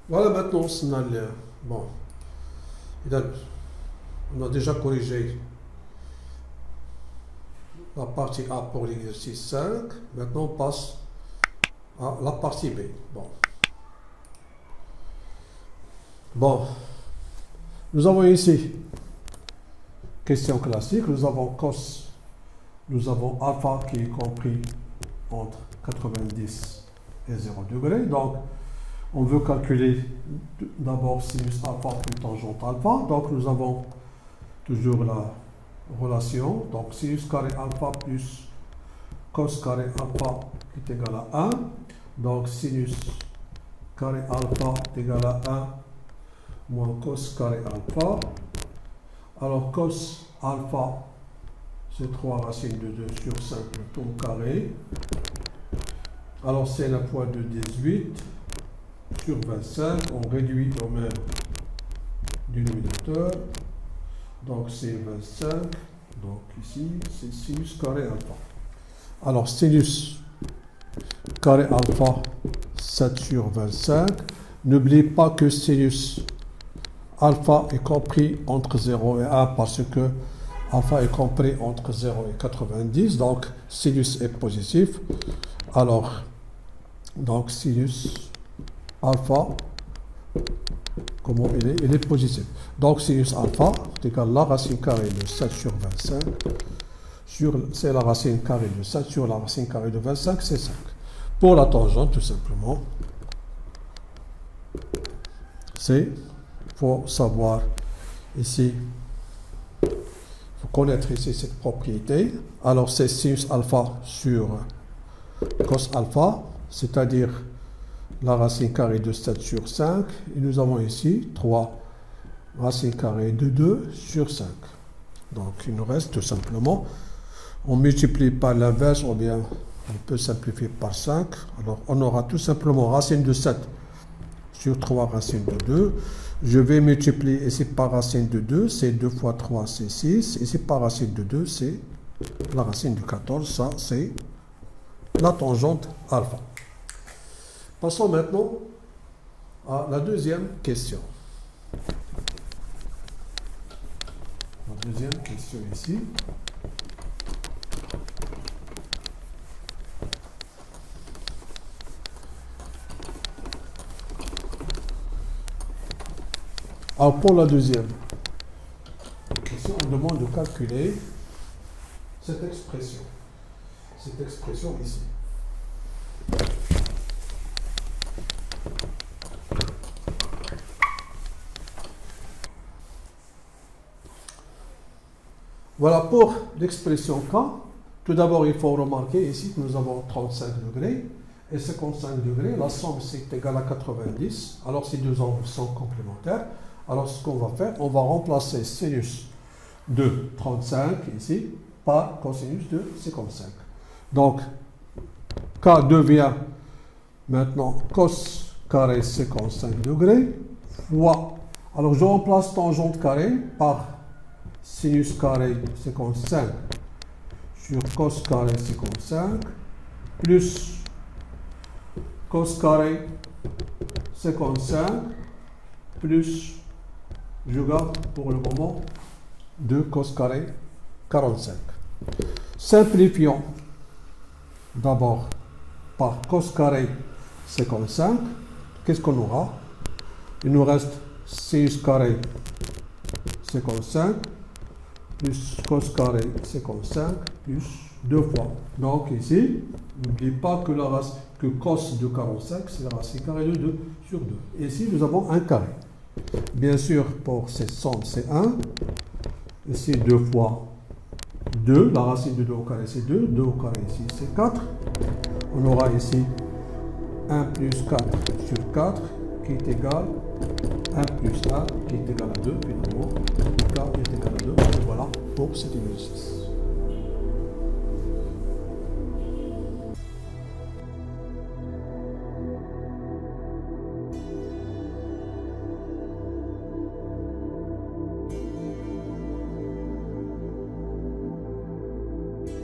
Voilà, maintenant, bon, on a déjà corrigé la partie A pour l'exercice 5. Maintenant, on passe à la partie B. Bon, nous avons ici, question classique, nous avons cos, nous avons alpha qui est compris entre 90 et 0 degré. Donc, on veut calculer d'abord sinus alpha plus tangente alpha. Donc, nous avons toujours la relation. Donc, sinus carré alpha plus cos carré alpha est égal à 1. Donc, sinus carré alpha est égal à 1 moins cos carré alpha. Alors, cos alpha, c'est 3 racines de 2 sur 5 tout au carré. Alors, c'est la poids de 18 sur 25. On réduit au même dénominateur. Donc, c'est 25. Donc, ici, c'est sinus carré alpha. Alors, sinus carré alpha, 7 sur 25. N'oubliez pas que sinus alpha est compris entre 0 et 1 parce que alpha est compris entre 0 et 90. Donc, sinus est positif. Alors, donc sinus alpha, comment il est? Il est positif. Donc, sinus alpha est égal à la racine carrée de 7 sur 25. C'est la racine carrée de 7 sur la racine carrée de 25, c'est 5. Pour la tangente, tout simplement, c'est, il faut savoir ici, il faut connaître ici cette propriété. Alors, c'est sinus alpha sur cos alpha, c'est-à-dire la racine carrée de 7 sur 5. Et nous avons ici 3 racines carrées de 2 sur 5. Donc, il nous reste tout simplement, on multiplie par l'inverse, ou bien on peut simplifier par 5. Alors, on aura tout simplement racine de 7 sur 3 racines de 2. Je vais multiplier ici par racine de 2, c'est 2 fois 3, c'est 6. Ici par racine de 2, c'est la racine de 14. Ça, c'est la tangente alpha. Passons maintenant à la deuxième question. La deuxième question ici. Alors pour la deuxième question, on demande de calculer cette expression ici. Voilà pour l'expression K. Tout d'abord, il faut remarquer ici que nous avons 35 degrés et 55 degrés. La somme, c'est égal à 90. Alors, ces deux angles sont complémentaires. Alors, ce qu'on va faire, on va remplacer sinus de 35 ici par cosinus de 55. Donc, K devient maintenant cos carré 55 degrés fois. Alors, je remplace tangente carré par sinus carré 55 sur cos carré 55 plus cos carré 55 plus, je garde pour le moment, 2 cos carré 45. Simplifions d'abord par cos carré 55. Qu'est-ce qu'on aura? Il nous reste sinus carré 55 plus cos carré 55 plus 2 fois. Donc ici, n'oubliez pas que cos de 45, c'est la racine carrée de 2 sur 2. Et ici, nous avons un carré. Bien sûr, pour ces sommes, c'est 1. Ici, 2 fois 2. La racine de 2 au carré, c'est 2. 2 au carré, ici, c'est 4. On aura ici 1 plus 4 sur 4 qui est égal à 1 plus 1 qui est égal à 2. Finalement, K est égal à 2. Et voilà pour cet exercice.